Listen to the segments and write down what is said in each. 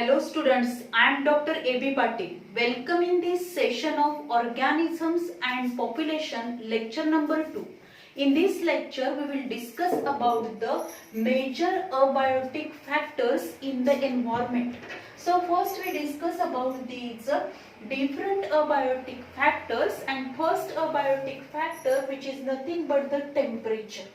Hello students, I am Dr. A.B. Patil. Welcome in this session of Organisms and Population lecture number 2. In this lecture, we will discuss about the major abiotic factors in the environment. So first we discuss about these different abiotic factors, and first abiotic factor which is nothing but the temperature.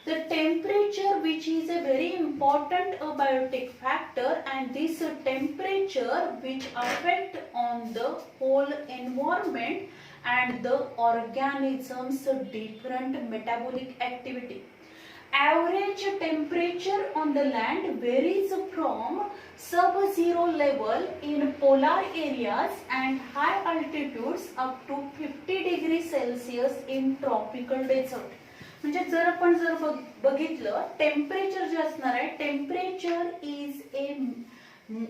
The temperature, which is a very important abiotic factor, and this temperature which affect on the whole environment and the organisms different metabolic activity. Average temperature on the land varies from sub-zero level in polar areas and high altitudes up to 50 degrees Celsius in tropical desert. म्हणजे जर आपण बघितलं temperature जे असणार आहे, temperature is a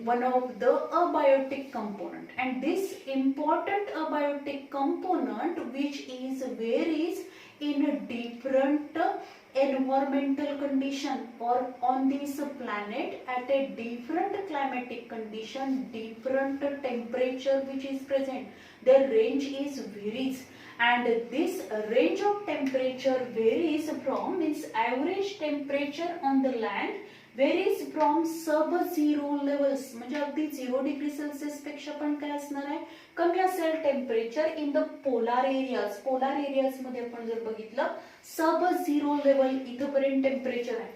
one of the abiotic component, and this important abiotic component which is varies in different environmental condition or on this planet at a different climatic condition, different temperature which is present, their range is varies. And this range of temperature varies from, means average temperature on the land varies from sub-zero levels, म्हणजे अगदी 0 degree Celsius पेक्षा पण काय असणार आहे, कमी असेल temperature in the polar areas. Polar areas मध्ये आपण जर बघितलं सब-झिरो लेवल इथपर्यंत टेम्परेचर आहे.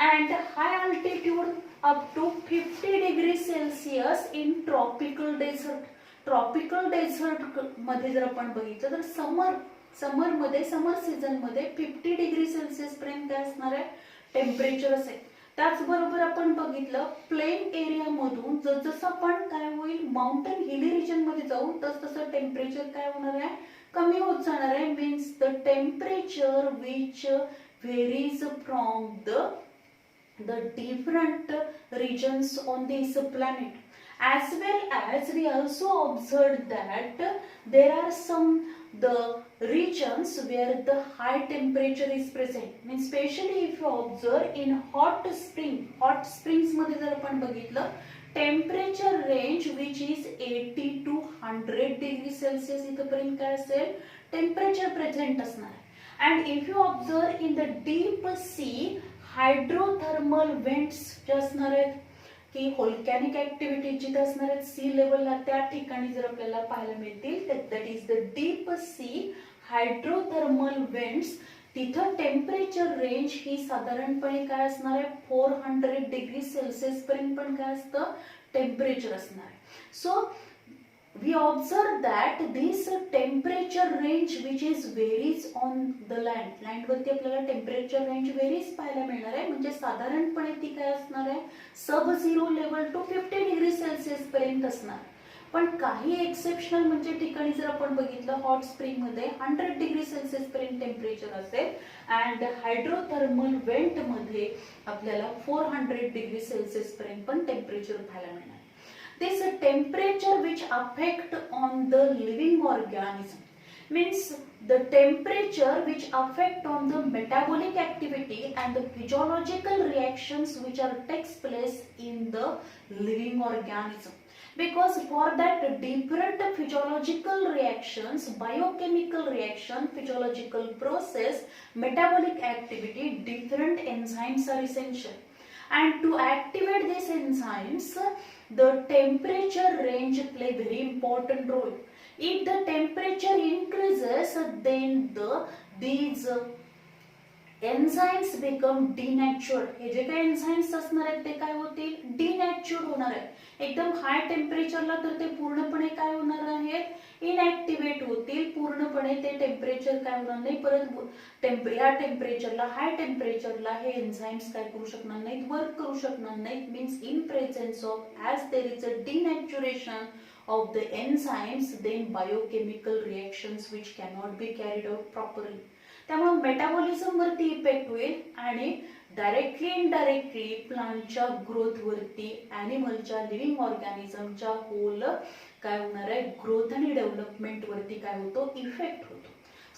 And high altitude up to 50 degree Celsius in tropical desert. Tropical desert मध्ये जर आपण बघितलं तर समर सीझन मध्ये 50 डिग्री सेल्सिअस पर्यंत काय असणार आहे, टेम्परेचर असेल. त्याचबरोबर आपण बघितलं प्लेन एरिया मधून जसं आपण काय होईल, माउंटेन हिली रिजन मध्ये जाऊ तसं टेम्परेचर काय होणार आहे, कमी होत जाणार आहे. Means the temperature which varies from the different regions on this planet. As well as we also observed that there are some the regions where the high temperature is present. Means especially if you observe in hot springs मध्ये जर आपण बघितलं temperature range which is 80 to 100 degree Celsius इथपर्यंत काय असेल, temperature present असणार. And if you observe in the deep sea, hydrothermal vents जे असणार आहेत की व्होल्कॅनिक ऍक्टिव्हिटी जिथे असणार आहेत सी लेवलला, त्या ठिकाणी जर आपल्याला पाहायला मिळतील that is the deep sea hydrothermal vents. तिथं टेम्परेचर रेंज ही साधारणपणे काय असणार आहे, 400 डिग्री सेल्सिअस पर्यंत पण काय असतं, टेम्परेचर असणार आहे. So we observe that this temperature range which is varies on the land वरती आपल्याला टेम्परेचर रेंज वेरीज पाहायला मिळणार आहे. म्हणजे साधारणपणे ती काय असणार आहे, sub zero level to 50 degree Celsius पर्यंत असणार. पण काही एक्सेप्शनल म्हणजे ठिकाणी जर आपण बघितलं हॉट स्प्रिंग मध्ये 100 डिग्री सेल्सिअस पर्यंत टेम्परेचर असेल, अँड हायड्रोथर्मल वेंट मध्ये आपल्याला 400 डिग्री सेल्सिअस पर्यंत पण टेम्परेचर पाहायला मिळणार. This temperature which affect on the living organism, means the temperature which affect on the metabolic activity and the physiological reactions which are takes place in the living organism. Because for that different physiological reactions, biochemical reaction, physiological process, metabolic activity, different enzymes are essential. And to activate these enzymes, the temperature range play very important role. If the temperature increases, then these enzymes become denatured. हे जे काही enzymes असणार आहेत ते काय होतील, denatured होणार आहेत. एकदम हाय टेम्परेचरला तर ते पूर्णपणे काय होणार आहेत, इनएक्टिवेट होतील. पूर्णपणे ते टेम्परेचर काय होणार नाही, परत या टेम्परेचरला, हाय टेम्परेचरला हे एन्झाइम्स काय करू शकणार नाहीत, वर्क करू शकणार नाहीत. Means in presence of as there is a denaturation of the enzymes, then biochemical reactions which cannot be carried out properly. त्यामुळे मेटाबॉलिझम वरती इफेक्ट होईल आणि डायरेक्टली इनडायरेक्टली प्लांटच्या ग्रोथ वरती, ॲनिमलच्या लिव्हिंग ऑर्गॅनिझमच्या होल काय होणार आहे, ग्रोथ आणि डेव्हलपमेंट वरती काय होतो, इफेक्ट होतो.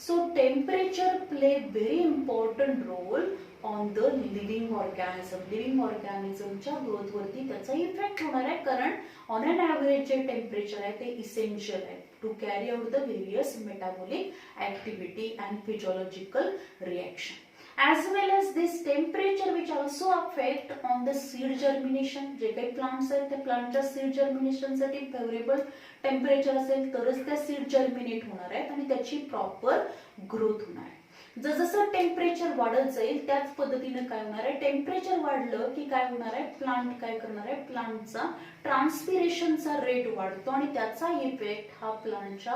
So temperature play very important role on the living organism. Living ऑर्गॅनिझमच्या ग्रोथवरती त्याचा इफेक्ट होणार आहे, कारण ऑन अन ॲव्हरेज जे टेम्परेचर आहे ते इसेन्शियल आहे to carry out the various metabolic activity and physiological reaction. As well as this temperature which also affect on the seed germination. जे काही प्लांट्स आहेत त्या प्लांटच्या सीड जर्मिनेशन साठी फेवरेबल टेम्परेचर असेल तरच त्या सीड जर्मिनेट होणार आहेत आणि त्याची प्रॉपर ग्रोथ होणार आहे. जसं टेम्परेचर वाढत जाईल त्याच पद्धतीने काय होणार आहे, टेम्परेचर वाढलं की काय होणार आहे, प्लांट काय करणार आहे, प्लांटचा ट्रान्सपिरेशनचा रेट वाढतो आणि त्याचा इफेक्ट हा प्लांटच्या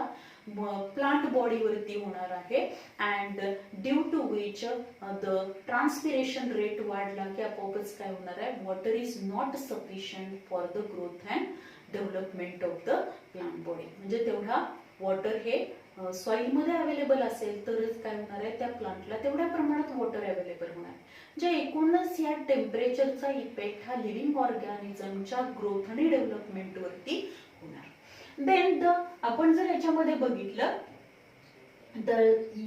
प्लांट बॉडीवरती होणार आहे. And due to which the transpiration rate वाढला की आपोआपच काय होणार आहे, water is not sufficient for the growth and development of the plant body. म्हणजे तेवढा वॉटर हे सॉइल मध्ये अवेलेबल असेल तरच काय होणार आहे, त्या प्लांटला तेवढ्या प्रमाणात वॉटर अवेलेबल होणार आहे. जे एकूणच या टेम्परेचरचा इफेक्ट हा लिव्हिंग ऑर्गॅनिझमच्या ग्रोथ आणि डेव्हलपमेंट वरती होणार. देन आपण जर याच्यामध्ये बघितलं the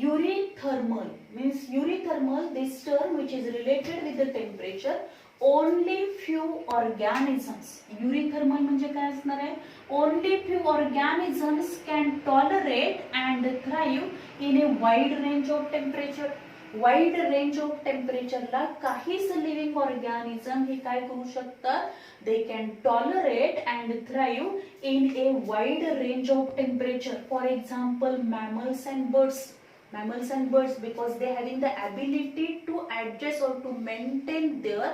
eurythermal means eurythermal this term which is related with the temperature. Only few organisms, eurythermal म्हणजे काय असणार आहे, only few organisms can tolerate and thrive in a wide range of temperature. Wide range of टेम्परेचरला काहीच living organism हे काय करू शकतात, they can tolerate and thrive in a wide range of temperature. For example, mammals and birds. Mammals and birds, because they having the ability to adjust or to maintain their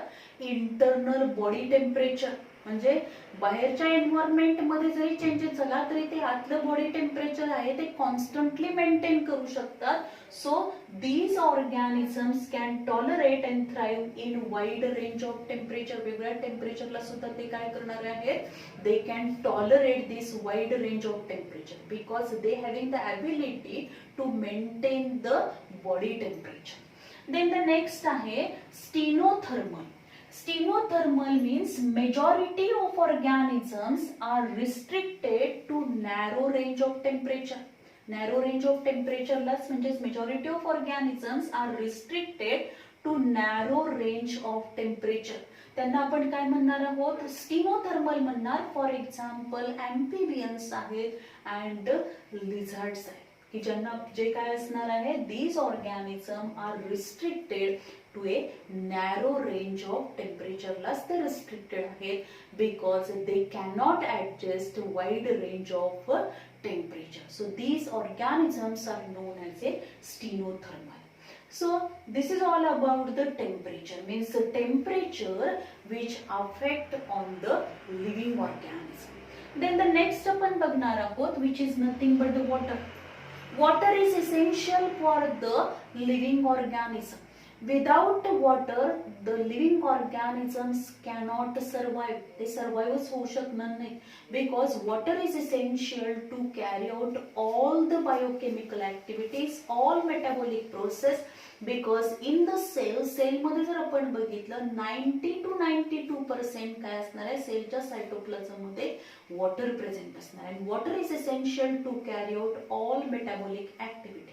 internal body temperature. म्हणजे बाहेरच्या environment मध्ये जरी changes झाला तरी ते आतलं body temperature आहे ते कॉन्स्टंटली मेंटेन करू शकतात. So these organisms can tolerate and thrive in wide range of temperature. वेगळ्या टेम्परेचरला सुद्धा ते काय करणार आहेत, they can tolerate this wide range of temperature because they having the ability to maintain the body temperature. Then the next आहे stenothermal. Stenothermal means majority of organisms are restricted to narrow range of temperature. Narrow range of temperature लाच म्हणजेच majority of organisms are restricted to narrow range of temperature. त्यांना आपण काय म्हणणार आहोत, स्टिनोथर्मल म्हणणार. For example एम्फिबियन्स आहेत अँड लिझार्ड्स आहेत की ज्यांना जे काय असणार आहे, these organism are restricted to a narrow range of temperature लाच ते restricted आहेत because they cannot adjust wide range of temperature. So these organisms are known as a stenothermal. So this is all about the temperature, means the temperature which affect on the living organism. Then the next आपण बघणार आहोत which is nothing but the water. Water is essential for the living organism. Without water, the living organisms cannot survive. They survive होऊ शकणार नाही because water is essential to carry out all the biochemical activities, all metabolic process. Because in the cell मध्ये जर आपण बघितलं 90 to 92% काय असणार आहे, सेलच्या सायटोप्लाझम मध्ये वॉटर प्रेझेंट असणार आहे. Water is essential to carry out all metabolic activity.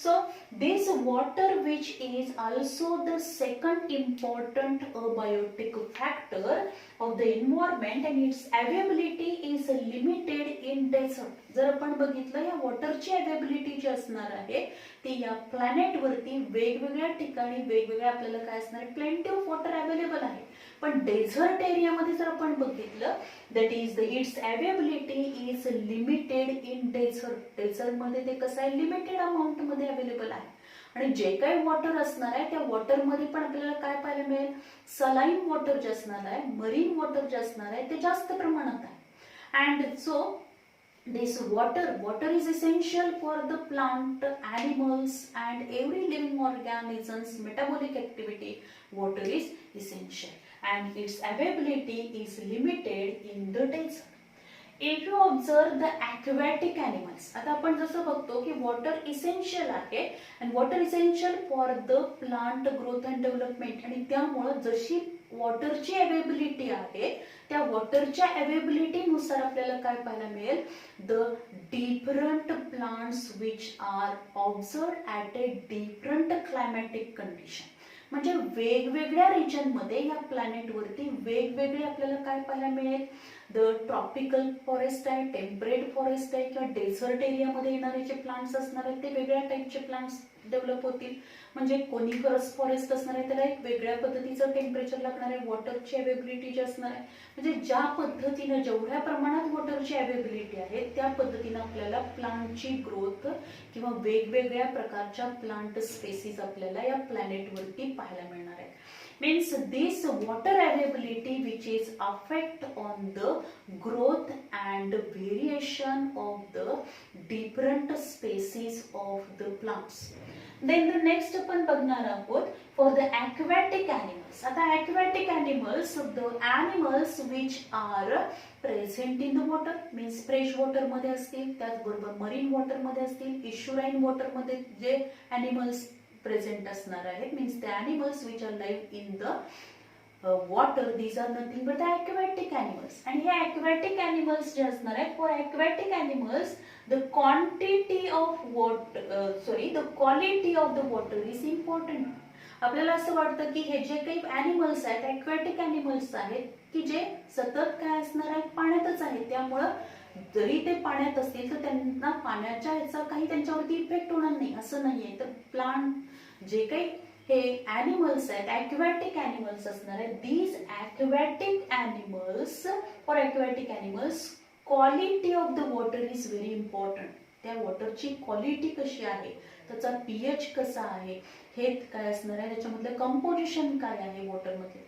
So this water, which is also the second important abiotic factor of the environment, and its availability is limited in desert. जर आपण बघितलं या वॉटरची availability जी असणार आहे ती या planet वरती वेगवेगळ्या ठिकाणी वेगवेगळ्या आपल्याला काय असणार, प्लेंटी ऑफ वॉटर अवेलेबल आहे. पण डेझर्ट एरियामध्ये जर आपण बघितलं that is its availability is limited in desert. Desert मध्ये ते कसं आहे, लिमिटेड अमाऊंट मध्ये अवेलेबल आहे. आणि जे काही वॉटर असणार आहे त्या वॉटर मध्ये पण आपल्याला काय पाहायला मिळेल, सलाईन वॉटर जे असणार आहे, मरीन वॉटर जे असणार आहे ते जास्त प्रमाणात आहे. And so this water is essential for the plant, animals and every living organism's metabolic activity. Water is essential and its availability is limited in the desert. If you observe the aquatic animals, आता आपण जसं बघतो की water essential आहे and water essential for the plant growth and development. आणि त्यामुळे जशी वॉटरची availability आहे त्या वॉटरच्या अवेलेबिलिटी नुसार आपल्याला काय पाहायला मिळेल, the different plants which are observe at a different climatic condition. म्हणजे वेगवेगळ्या रिजनमध्ये या प्लॅनेटवरती वेगवेगळे आपल्याला काय पाहायला मिळेल. द ट्रॉपिकल फॉरेस्ट आहे, टेम्परेट फॉरेस्ट आहे किंवा डेझर्ट एरियामध्ये येणारे जे प्लांट्स असणार आहेत ते वेगळ्या टाईपचे प्लांट्स डेव्हलप होतील. म्हणजे कोनिफरस फॉरेस्ट असणार आहे त्याला एक वेगळ्या पद्धतीचं टेम्परेचर लागणार आहे, वॉटरची अवेलेबिलिटी जी असणार आहे. म्हणजे ज्या पद्धतीनं जेवढ्या प्रमाणात वॉटरची अवेलेबिलिटी आहे त्या पद्धतीनं आपल्याला प्लांटची ग्रोथ किंवा वेगवेगळ्या प्रकारच्या प्लांट स्पेसीज आपल्याला या प्लॅनेटवरती पाहायला मिळणार आहे. Means this water availability which is affect on the growth and variation of the different species of the plants. Then the next आपण बघणार आहोत for the aquatic animals. आता aquatic animals, the animals which are present in the water means fresh water मध्ये असतील, त्याचबरोबर marine water मध्ये असतील, estuarine water मध्ये जे animals प्रेझेंट असणार आहेत means the animals which are live in the water, these are nothing but the aquatic animals. आणि हे ॲक्वॅटिक ॲनिमल्स जे असणार आहेत for aquatic animals the quantity of the quality of the water is important. आपल्याला असं वाटतं की हे जे काही ॲनिमल्स आहेत ॲक्वॅटिक ॲनिमल्स आहेत की जे सतत काय असणार आहेत पाण्यातच आहेत, त्यामुळं जरी ते पाण्यात असतील तर त्यांना पाण्याच्या ह्याचा काही त्यांच्यावरती इफेक्ट होणार नाही असं नाहीये. तर प्लांट जे काही हे ॲनिमल्स आहेत ॲक्वॅटिक ॲनिमल्स असणार आहेत, these aquatic animals for aquatic animals quality of the water is very important. त्या वॉटरची क्वालिटी कशी आहे, त्याचा पीएच कसा आहे, हे काय असणार आहे, त्याच्यामधलं कंपोजिशन काय आहे वॉटरमध्ये,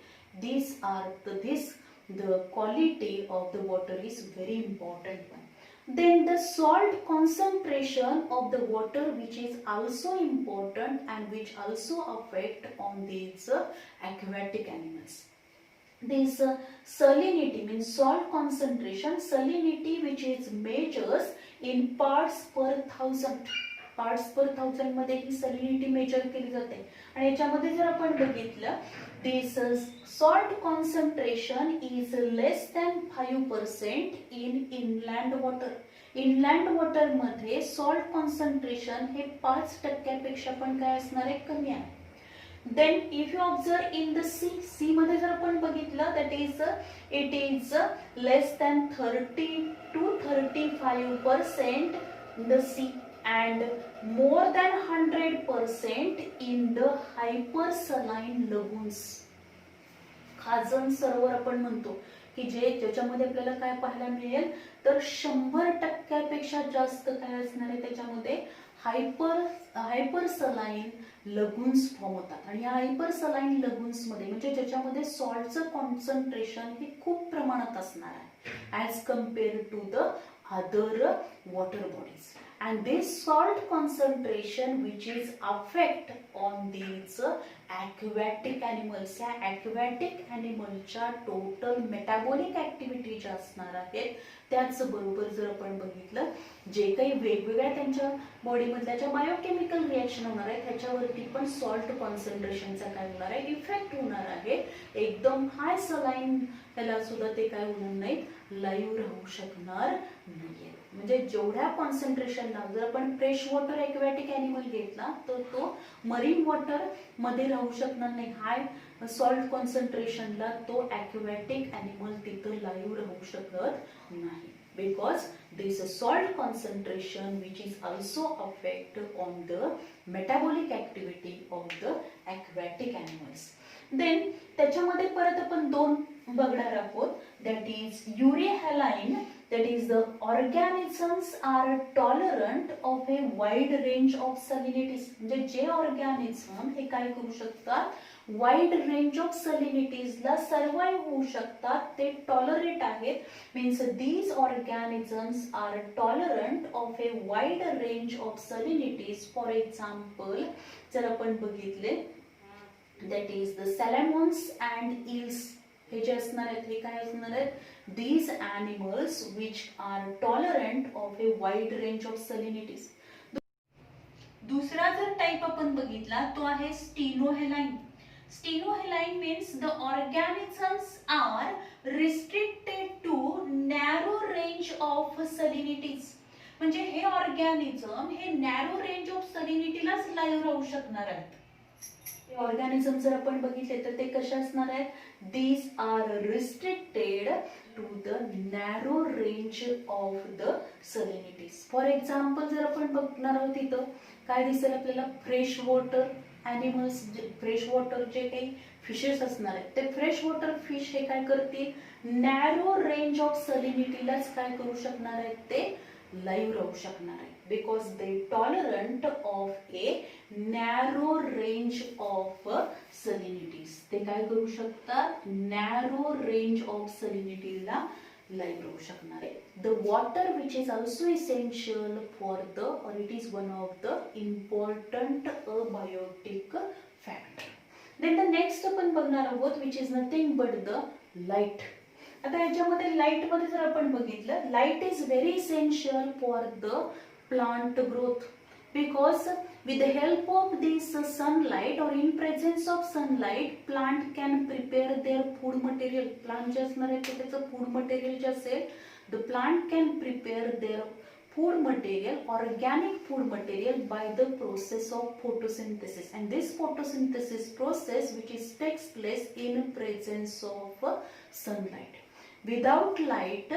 the quality of the water is very important one. Then the salt concentration of the water which is also important and which also affect on these aquatic animals. This salinity means salt concentration, salinity which is measures in parts per thousand. Parts per thousand मध्ये ही सॅलिनिटी major केली जाते. आणि याच्यामध्ये जर आपण बघितलं this salt concentration is less than 5% in inland water. Inland water मध्ये salt concentration हे 5% पण काय असणार आहे कमी आहे. Then if you observe in the sea मध्ये जर आपण बघितलं that is it is less than 30 to 35% in the sea and more than 100% in the hypersaline lagoons. खाजन सरोवर आपण म्हणतो की ज्याच्यामध्ये आपल्याला काय पाहायला मिळेल तर 100%पेक्षा जास्त काय असणार आहे त्याच्यामध्ये हायपरसलाईन लगुन्स फॉर्म होतात. आणि या हायपरसलाईन लगुन्स मध्ये म्हणजे ज्याच्यामध्ये सॉल्टचं कॉन्सन्ट्रेशन हे खूप प्रमाणात असणार आहे as compare to the other water bodies. And this salt concentration which is affect on these aquatic animals, या aquatic animalच्या total metabolic activity ज्या असणार आहेत त्याच बरोबर जर आपण बघितलं जे काही वेगवेगळ्या त्यांच्या बॉडी मधल्या ज्या बायोकेमिकल रिएक्शन होणार आहेत त्याच्यावरती पण सॉल्ट कॉन्सन्ट्रेशनचा काय होणार आहे इफेक्ट होणार आहे. एकदम हाय सलाईन त्याला सुद्धा ते काय होणार नाहीत लाईव्ह राहू शकणार नाहीये. म्हणजे जेवढ्या कॉन्सन्ट्रेशनला जर आपण फ्रेश वॉटर ॲक्वॅटिक ॲनिमल घेतला तर तो मरीन वॉटर मध्ये राहू शकणार नाही. हाय सॉल्ट कॉन्सन्ट्रेशनला तो ॲक्वॅटिक ॲनिमल तिथं लाईव्ह राहू शकत नाही because this salt concentration which is also affect on the metabolic activity of the aquatic animals. Then त्याच्यामध्ये परत आपण दोन बघणार आहोत that is urehaline, that is the organisms are tolerant of a wide range of salinities. म्हणजे जे organism हे काय करू शकतात वाईड रेंज ऑफ सॅलिनिटीज ला सर्वाइव्ह होऊ शकतात, ते टॉलरेट आहेत. Means these organisms are tolerant of a wide range of salinities. For example जर आपण बघितले that is the salmons and eels, हे जे असणार आहेत हे काय असणार आहेत these animals which are tolerant of a wide range of salinities. दुसरा जर टाइप आपण बघितला तो आहे स्टिनोहेलाइन. Stenohaline means the organisms are restricted to narrow range of salinities. म्हणजे हे ऑर्गॅनिझम हे नॅरो रेंज ऑफ सॅलिनिटीलाच लाईव्ह राहू शकणार आहेत. ऑर्गॅनिझम जर आपण बघितले तर ते कसे असणार आहेत, these are restricted to the narrow range of the salinities. For example जर आपण बघणार आहोत इथं काय दिसेल आपल्याला, fresh water animals, fresh water जे काही फिशेस असणार आहेत ते फ्रेश वॉटर फिश हे काय करतील, नॅरो रेंज ऑफ सॅलिनिटीलाच काय करू शकणार आहेत, ते लाईव्ह राहू शकणार आहे, because they tolerant of a narrow range of salinities. ते काय करू शकतात, नॅरो रेंज ऑफ सॅलिनिटीला लाईव्ह राहू शकणार आहे. The water which is also essential for the, or it is one of the important abiotic factor. Then the next आपण बघणार आहोत which is nothing but the light. आता याच्यामध्ये लाईट मध्ये जर आपण बघितलं, light is very essential for the plant growth, because with the help of this sunlight or in presence of sunlight plant can prepare their food material. Plant जे असणार आहे ते त्याचं food material जे असेल, the plant can prepare their food material, organic food material by the process of photosynthesis, and this photosynthesis process which is takes place in presence of sunlight. Without light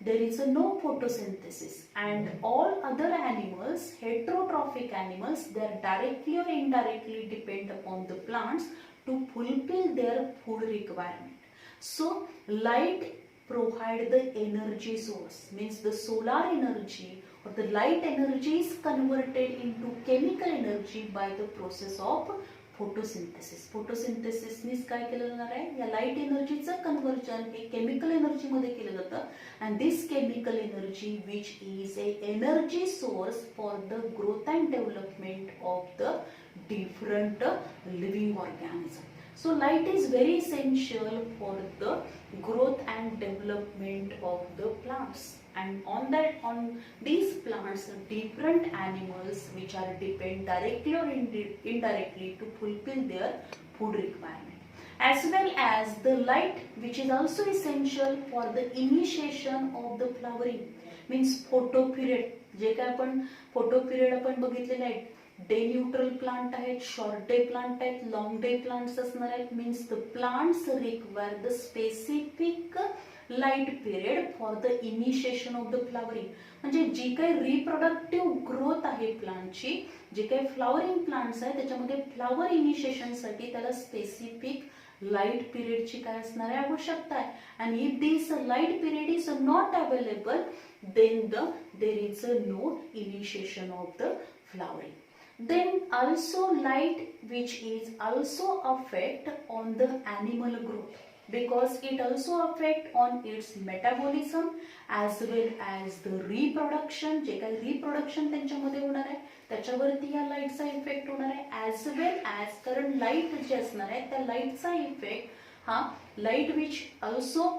there is no photosynthesis, and all other animals, heterotrophic animals, they are directly or indirectly depend upon the plants to fulfill their food requirement. So light provide the energy source, means the solar energy or the light energy is converted into chemical energy by the process of photosynthesis. फोटोसिंथेसिसनीच काय केलं जाणार आहे, या light एनर्जीचं conversion हे chemical energy मध्ये केलं जातं, and this chemical energy which is a energy source for the growth and development of the different living organism. So light is very essential for the growth and development of the plants, and on these plants different animals which are depend directly or indirectly to fulfill their food requirement, as well as the light which is also essential for the initiation of the flowering, means photo period. जे काय आपण photo period आपण बघितलेले आहेत, day neutral plant आहेत, short day plant आहेत, long day plants असणार आहेत, means the plants require the specific light period for the initiation of the flowering. म्हणजे जी काही रिप्रोडक्टिव्ह ग्रोथ आहे प्लांटची, जे काही फ्लावरिंग प्लांट्स आहेत त्याच्यामध्ये फ्लावर इनिशिएशन साठी त्याला स्पेसिफिक लाईट पिरियडची काय असणार आहे, आवश्यकता आहे. And if this light period is not available, then there is no initiation of the flowering. Then also light which is also affect on the animal growth, because it also affect on its metabolism as well as the reproduction. जे काही reproduction त्यांच्यामध्ये होणार आहे त्याच्यावरती या लाईटचा effect होणार आहे, as well as कारण लाईट जे असणार आहे त्या लाईटचा इफेक्ट हा light which also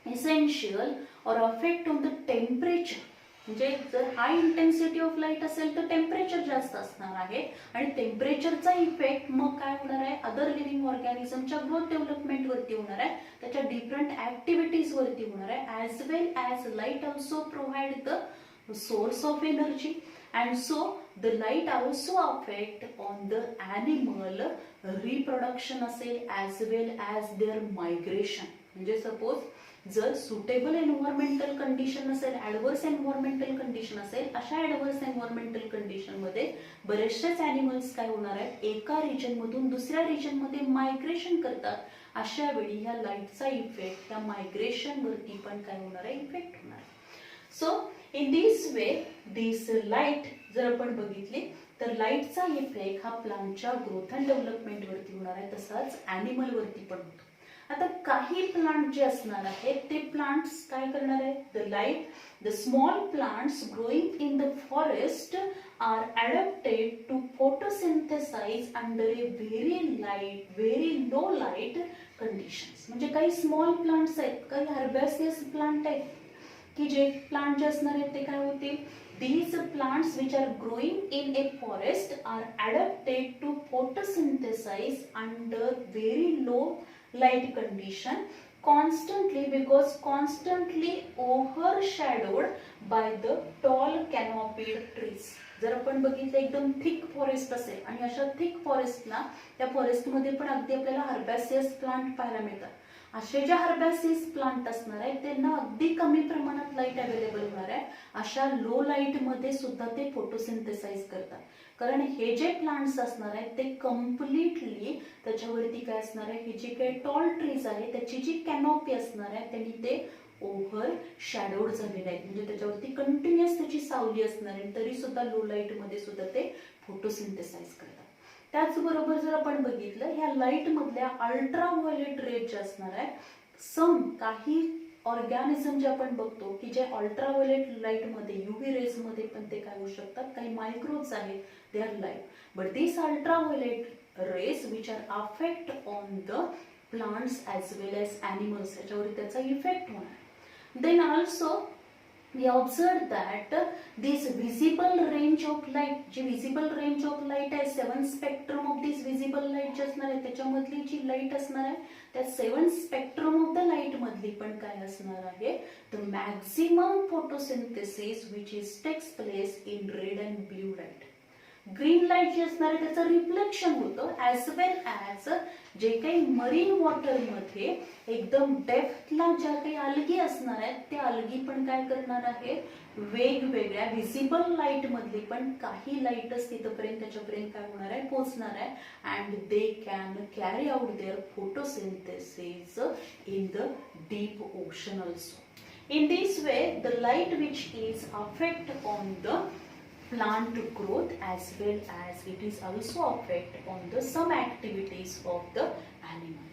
essential or affect on the temperature. म्हणजे जर हाय इंटेन्सिटी ऑफ लाईट असेल तर टेम्परेचर जास्त असणार आहे, आणि टेम्परेचरचा इफेक्ट मग काय होणार आहे, अदर लिव्हिंग ऑर्गॅनिझमच्या ग्रोथ डेव्हलपमेंट वरती होणार आहे, त्याच्या डिफरंट ऍक्टिव्हिटीज वरती होणार आहे, as well as light also provide the source of energy, and so the light also affect on the animal reproduction असेल, as well as their migration. म्हणजे सपोज जर सुटेबल एन्व्हायरमेंटल कंडिशन असेल, adverse environmental condition असेल, अशा adverse environmental condition मध्ये बरेचसेच animals काय होणार आहेत, एका रिजन मधून दुसऱ्या रिजन मध्ये मायग्रेशन करतात. अशा वेळी ह्या लाईटचा इफेक्ट त्या मायग्रेशन वरती पण काय होणार आहे, इफेक्ट होणार आहे. So in this way this light जर आपण बघितली तर लाईटचा इफेक्ट हा प्लांटच्या ग्रोथ अँड डेव्हलपमेंट वरती होणार आहे, तसाच ॲनिमल वरती पण होतो. आता काही प्लांट जे असणार आहेत ते प्लांट्स काय करणार आहेत, the light the small plants growing in the forest are adapted to photosynthesize under a very low light conditions. म्हणजे काही स्मॉल प्लांट्स आहेत, काही हर्बेसियस प्लांट आहेत की जे प्लांट जे असणार आहेत ते काय होतील, these plants which are growing in a forest are adapted to photosynthesize under very low light condition Constantly, because constantly overshadowed by the tall canopied trees. जर आपण बघितलं एकदम थिक फॉरेस्ट असेल आणि अशा थिक फॉरेस्टला त्या फॉरेस्टमध्ये पण अगदी आपल्याला हर्बॅसियस प्लांट पाहायला मिळतात. असे जे हर्बॅसियस प्लांट असणार आहेत त्यांना अगदी कमी प्रमाणात लाईट अवेलेबल होणार आहे. अशा लो लाईट मध्ये सुद्धा ते फोटोसिंथेसाइज करतात. कारण हे जे प्लांट्स असणार आहेत ते कम्प्लिटली त्याच्यावरती काय असणार आहे, हे जे काही टॉल ट्रीज आहे त्याची जी कॅनॉपी असणार आहे त्यांनी ते ओव्हर शॅडोड झालेले आहेत. म्हणजे त्याच्यावरती कंटिन्युअस त्याची सावली असणार आहे तरी सुद्धा लो लाईट मध्ये सुद्धा ते फोटोसिंथेसाइज करतात. त्याचबरोबर जर आपण बघितलं ह्या लाईट मधल्या अल्ट्राव्हायोलेट रेज जे असणार आहे, काही ऑर्गॅनिझम जे आपण बघतो की जे अल्ट्राव्हायोलेट लाईट मध्ये युव्ही रेज मध्ये पण ते काय होऊ शकतात, काही मायक्रोब्स आहेत they are light but this ultraviolet rays which are affect on the plants as well as animals, याच्यावर त्याचा इफेक्ट होणार. Then also we observed that this visible range of light, जी visible range of light आहे, 7 spectrum of this visible light जे असणार आहे त्याच्यामधली जी light असणार आहे त्या 7 spectrum of the light मधली पण काय असणार आहे, the maximum photosynthesis which is takes place in red and blue light. Green light जे असणार आहे त्याचं रिफ्लेक्शन होतं ॲज वेल ॲज जे काही मरीन वॉटर मध्ये एकदम डेप्थला ज्या काही अलगी असणार आहेत त्या अलगी पण काय करणार आहे, वेगवेगळ्या व्हिजिबल लाईट मधली पण काही लाईटच तिथपर्यंत त्याच्यापर्यंत काय होणार आहे, पोहोचणार आहे and they can carry out their photosynthesis in the deep ocean also. In this way the light which is affect on the plant growth as well as it is also affect on the some activities of the animal.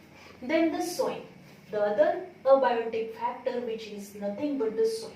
Then the soil, the other abiotic factor which is nothing but the soil.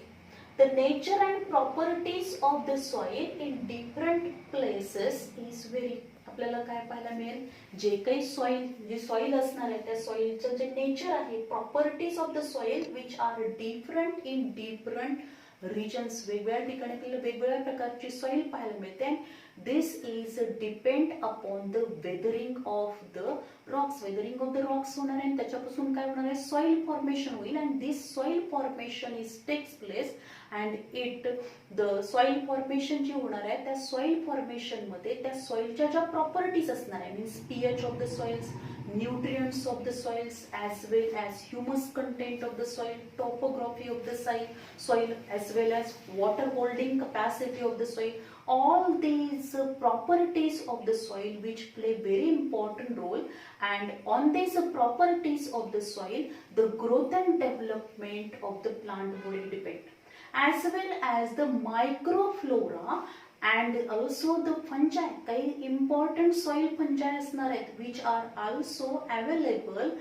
The nature and properties of the soil in different places is very, आपल्याला काय पाहायला मिळेल, जे काही soil जे soil असणार आहे त्या सॉइलचं जे नेचर आहे, properties of the soil which are different in different regions, वेगवेगळ्या ठिकाणी आपल्याला वेगवेगळ्या प्रकारची सॉइल पाहायला मिळते. This is depend upon the weathering of the rocks. Weathering of the rocks होणार आहे त्याच्यापासून काय होणार आहे, सॉइल फॉर्मेशन होईल and this soil formation is takes place and it the soil formation जी होणार आहे त्या सॉइल फॉर्मेशन मध्ये त्या सॉइलच्या ज्या प्रॉपर्टीज असणार आहे, means pH of the soils, nutrients of the soils as well as humus content of the soil, topography of the soil as well as water holding capacity of the soil. All these properties of the soil which play very important role, and on these properties of the soil the growth and development of the plant body depend, as well as the microflora and also the fungi. काही important soil fungi असणार आहेत which are also available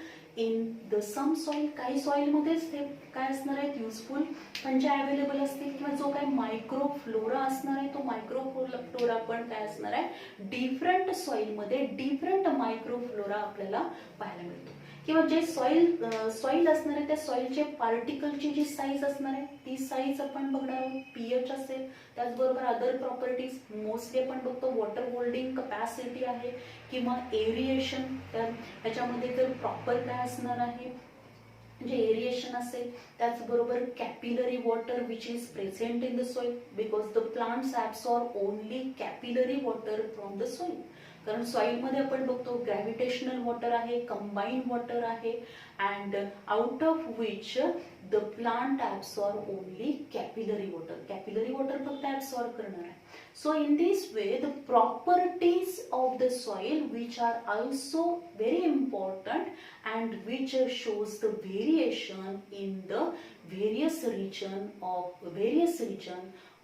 in the some soil. काही soil मध्येच ते काय असणार आहेत, useful fungi available असतील किंवा जो काही मायक्रोफ्लोरा असणार आहे तो मायक्रोफ्लोरा पण काय असणार आहे, डिफरंट सॉइल मध्ये डिफरंट मायक्रोफ्लोरा आपल्याला पाहायला मिळतो. किंवा जे सॉइल असणार आहे त्या सॉइलचे पार्टिकलची जी साईज असणार आहे ती साईज आपण बघणार आहोत, पीएच असेल, त्याचबरोबर अदर प्रॉपर्टीज मोस्टली आपण बघतो वॉटर होल्डिंग कपॅसिटी आहे किंवा एरिएशन, तर त्याच्यामध्ये तर प्रॉपर काय असणार आहे, जे एरिएशन असेल, त्याचबरोबर capillary water which is present in the soil because the plants absorb only capillary water from the soil. कारण सॉइल मध्ये आपण बघतो ग्रॅव्हिटेशनल वॉटर आहे, कंबाईन्ड वॉटर आहे and out of which the plant absorb only capillary water. Capillary water फक्त absorb करणार आहे. So in this way the properties of the soil which are also very important and which shows the variation in the various region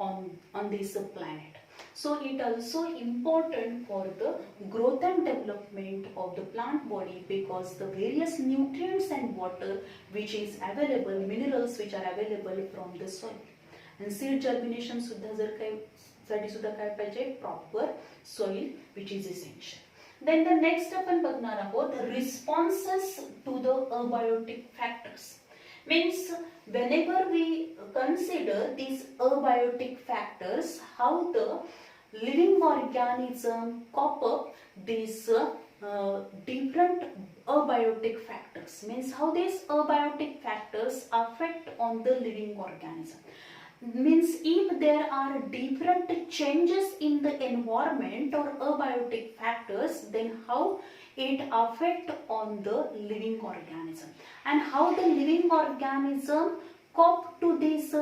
on this planet. So it also important for the growth and development of the plant body because the various nutrients and water which is available, minerals which are available from the soil. And seed germination सुद्धा जर काही साठी सुद्धा काय पाहिजे, proper soil which is essential. Then the next आपण बघणार आहोत responses to the abiotic factors. Means whenever we consider these abiotic factors, how the living organism cope up these different abiotic factors. Means how these abiotic factors affect on the living organism. Means if there are different changes in the environment or abiotic factors, then how it affect on the living organism, and how the living organism cope to this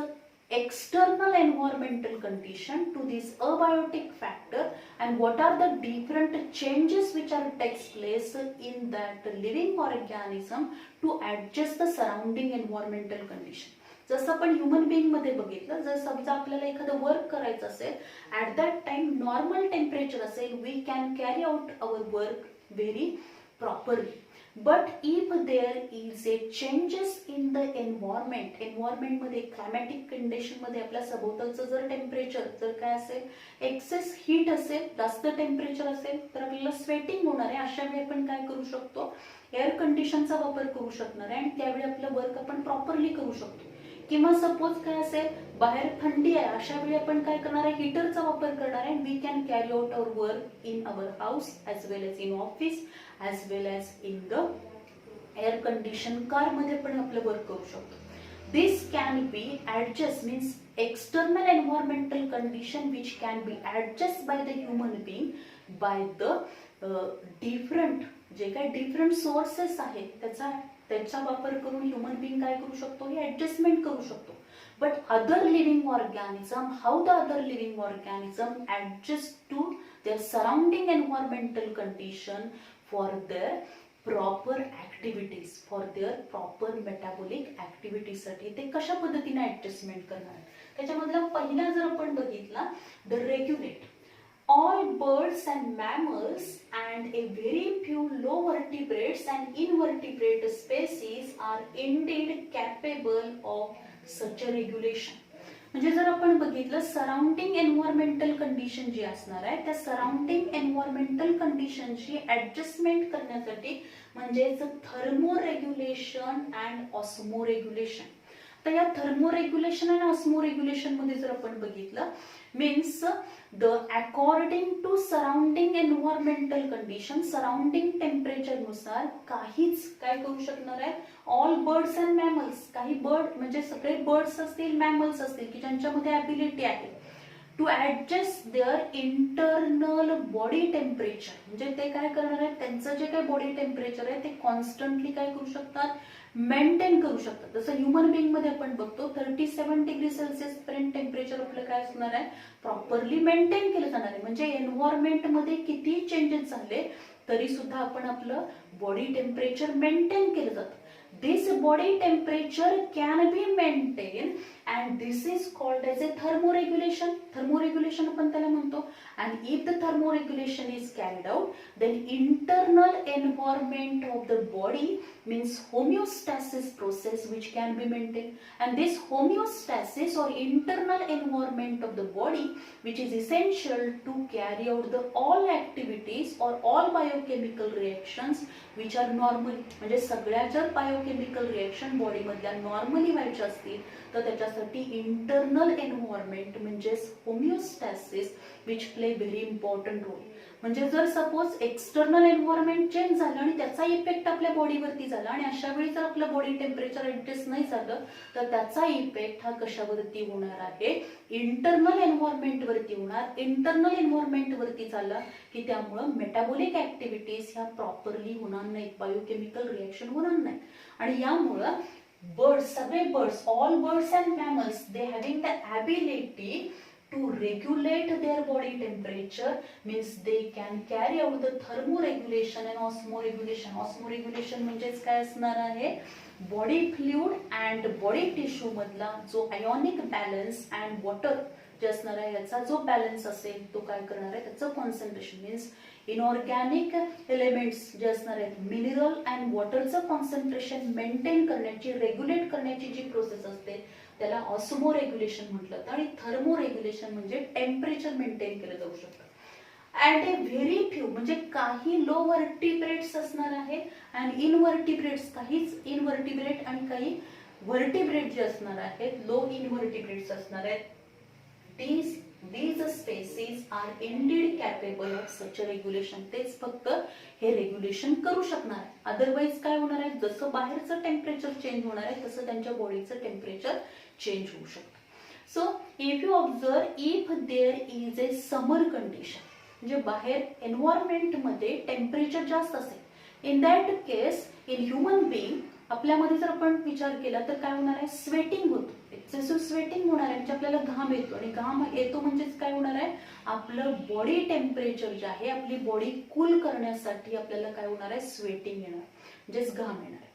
external environmental condition, to this abiotic factor, and what are the different changes which are takes place in that living organism to adjust the surrounding environmental condition. जसं आपण human being मध्ये बघितलं, जर समजा आपल्याला एखादं work करायचं असेल, at that time normal temperature असेल, we can carry out our work very properly. But if there is a changes in the environment मध्ये, क्लायमॅटिक कंडिशन मध्ये आपल्या सभोवतालचं जर टेम्परेचर जर काय असेल, एक्सेस हीट असेल, जास्त टेम्परेचर असेल, तर आपल्याला स्वेटिंग होणार आहे. अशा वेळी आपण काय करू शकतो, एअर कंडिशनचा वापर करू शकणार आहे, आणि त्यावेळी आपलं वर्क आपण प्रॉपरली करू शकतो. किंवा सपोज काय असेल, बाहेर थंडी आहे, अशा वेळी आपण काय करणार आहे, हीटरचा वापर करणार आहे. We can carry out our work in our house as well as in office as well as in the air condition car मध्ये पण आपलं वर्क करू शकतो. This can be adjust, means external environmental condition which can be adjust by the human being by the different, जे काही different sources आहेत त्याचा वापर करून ह्युमन बिंग काय करू शकतो, हे ऍडजस्टमेंट करू शकतो. But other living organism, how the other living organism adjust to their surrounding environmental condition for their proper activities, for their proper metabolic ऍक्टिव्हिटीसाठी ते कशा पद्धतीने ऍडजस्टमेंट करणार आहे. त्याच्यामधला पहिला जर आपण बघितला, the regulate. All birds and mammals and a very few low vertebrates and invertebrate species are indeed capable of such a regulation. म्हणजे जर आपण बघितलं, सराउंडिंग एन्व्हायरमेंटल कंडिशन जी असणार आहे, त्या सराउंडिंग एन्व्हायरमेंटल कंडिशनची ऍडजस्टमेंट करण्यासाठी म्हणजेच थर्मोरेग्युलेशन अँड ऑस्मोरेग्युलेशन. तर या थर्मोरेग्युलेशन आणि ऑस्मोरेग्युलेशन मध्ये जर आपण बघितलं, means the according to surrounding environmental condition, surrounding temperature नुसार काहीच काय करू शकणार आहे, ऑल बर्ड्स अँड मॅमल्स, काही बर्ड म्हणजे सगळे बर्ड्स असतील, मॅमल्स असतील की ज्यांच्यामध्ये ॲबिलिटी आहे to adjust their internal body temperature. म्हणजे ते काय करणार आहेत, त्यांचं जे काही बॉडी टेम्परेचर आहे ते कॉन्स्टंटली काय करू शकतात, मेंटेन करू शकतात. जसं ह्युमन बिंग मध्ये आपण बघतो 37 डिग्री सेल्सिअस पर्यंत टेम्परेचर आपलं काय असणार आहे, प्रॉपरली मेंटेन केलं जाणार आहे. म्हणजे एन्व्हायरमेंट मध्ये किती चेंजेस झाले तरी सुद्धा आपण आपलं बॉडी टेम्परेचर मेंटेन केलं जातं. This body temperature can be maintained and this is called as a thermoregulation. Thermoregulation आपण त्याला म्हणतो. And if the thermoregulation is carried out, then internal environment of the body means homeostasis process which can be maintained. And this homeostasis or internal environment of the body which is essential to carry out the all activities or all biochemical reactions which are normal. म्हणजे सगळ्या जर biochemical reaction body मधल्या normally व्हायच्या असतील तर त्याच्यासाठी internal environment म्हणजेच homeostasis which play very important role. म्हणजे जर सपोज एक्सटर्नल एन्व्हायरमेंट चेंज झालं आणि त्याचा इफेक्ट आपल्या बॉडीवरती झाला आणि अशा वेळी जर आपलं बॉडी टेम्परेचर ऍडजस्ट नाही झालं तर त्याचा इफेक्ट हा कशावरती होणार आहे, इंटरनल एन्व्हायरमेंट वरती होणार. इंटरनल एन्व्हायरमेंट वरती झाला की त्यामुळं मेटाबॉलिक ऍक्टिव्हिटीज ह्या प्रॉपरली होणार नाहीत, बायोकेमिकल रिएक्शन होणार नाही. आणि यामुळं बर्ड्स, सगळे birds, all birds and mammals, they having the ability to regulate their body temperature, means they can carry out the thermoregulation and osmoregulation. Osmoregulation म्हणजेच काय असणार आहे, body fluid and body tissue मधला जो आयोनिक बॅलन्स अँड वॉटर जे असणार आहे याचा जो बॅलन्स असेल तो काय करणार आहे, त्याचं कॉन्सन्ट्रेशन मीन्स इनऑर्गॅनिक एलिमेंट्स जे असणार आहेत, मिनरल अँड वॉटरचं कॉन्सन्ट्रेशन मेंटेन करण्याची, रेग्युलेट करण्याची जी प्रोसेस असते त्याला ऑस्मोरेग्युलेशन म्हटलं जातं. आणि थर्मोरेग्युलेशन म्हणजे टेम्परेचर मेंटेन केलं जाऊ शकतं. अँड ए व्हेरी फ्यू म्हणजे काही लो व्हर्टिब्रेट्स असणार आहेत अँड इनव्हर्टिब्रेट्स, काहीच इनव्हर्टिब्रेट आणि काही व्हर्टिब्रेट जे असणार आहेत, लो इनव्हर्टिब्रेट्स असणार आहेत. these species are indeed capable of such a regulation. तेच फक्त हे रेग्युलेशन करू शकणार आहे. अदरवाइज काय होणार आहे, जसं बाहेरचं टेम्परेचर चेंज होणार आहे तसं त्यांच्या बॉडीचं टेम्परेचर चेंज होऊ शकतं. So if you observe, if there is a summer condition, म्हणजे बाहेर एन्व्हायरमेंट मध्ये टेम्परेचर जास्त असेल, in that case in human being आपल्यामध्ये जर आपण विचार केला तर काय होणार आहे, स्वेटिंग होतं. एक्सेसिव्ह स्वेटिंग होणार आहे, म्हणजे आपल्याला घाम येतो आणि घाम येतो म्हणजेच काय होणार आहे, आपलं बॉडी टेम्परेचर जे आहे, आपली बॉडी कूल करण्यासाठी आपल्याला काय होणार आहे, स्वेटिंग येणार, म्हणजेच घाम येणार आहे.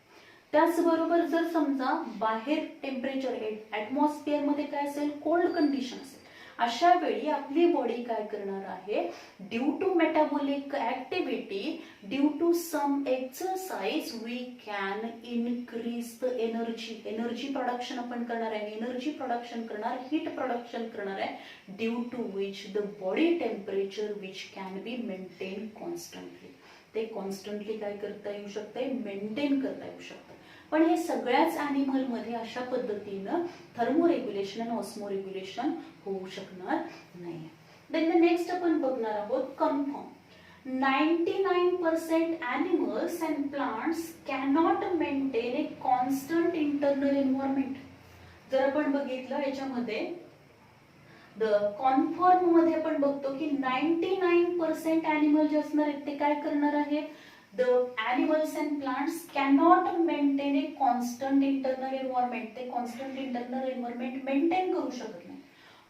त्याचबरोबर जर समजा बाहेर टेम्परेचर ऍटमॉस्फिअर मध्ये काय असेल, कोल्ड कंडिशन असेल, अशा वेळी आपली बॉडी काय करणार आहे, due to metabolic activity, due to some exercise we can increase the energy production आपण करणार आहे, एनर्जी प्रोडक्शन करणार, हीट प्रोडक्शन करणार आहे, due to which the body temperature which can be maintain constantly. ते कॉन्स्टंटली काय करता येऊ शकते, मेंटेन करता येऊ शकतं. पण हे सगळ्याच ॲनिमल मध्ये अशा पद्धतीनं थर्मोरेग्युलेशन आणि ऑस्मोरेग्युलेशन होऊ शकणार नाही. देन द नेक्स्ट आपण बघणार आहोत confirm. 99% animals and plants cannot maintain a constant internal environment. जर आपण बघितलं याच्यामध्ये द कॉन्फर्म मध्ये आपण बघतो की 99% ॲनिमल जे असणार आहेत ते काय करणार आहे, the animals and plants cannot maintain a constant internal environment. ते constant internal environment maintain करू शकत नाही.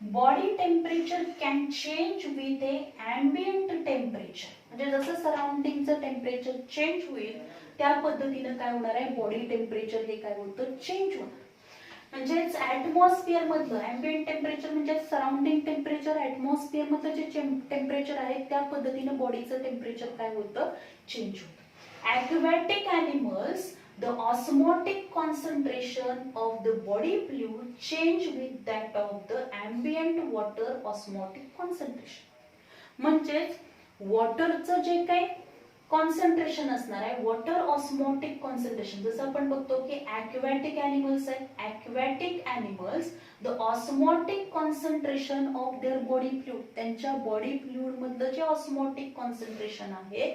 Body temperature can change with a ambient temperature. म्हणजे जसं सराउंडिंगचं टेम्परेचर चेंज होईल त्या पद्धतीनं काय होणार आहे, बॉडी टेम्परेचर हे काय होतं, चेंज होणार. म्हणजेच ऍटमॉस्फिअर मधलं ambient टेम्परेचर म्हणजे सराउंडिंग टेम्परेचर, ऍटमॉस्फिअर मधलं जे टेम्परेचर आहे त्या पद्धतीनं बॉडीचं टेम्परेचर काय होतं, चेंज होतं. Aquatic animals, the osmotic concentration of the body fluid change with that of the ambient water osmotic concentration. म्हणजेच वॉटरचं जे काही कॉन्सन्ट्रेशन असणार आहे, वॉटर ऑस्मोटिक कॉन्सन्ट्रेशन, जसं आपण बघतो की aquatic animals आहेत, aquatic animals the osmotic concentration of their body fluid, त्यांच्या बॉडी फ्लुइड मधलं जे ऑस्मोटिक कॉन्सन्ट्रेशन आहे,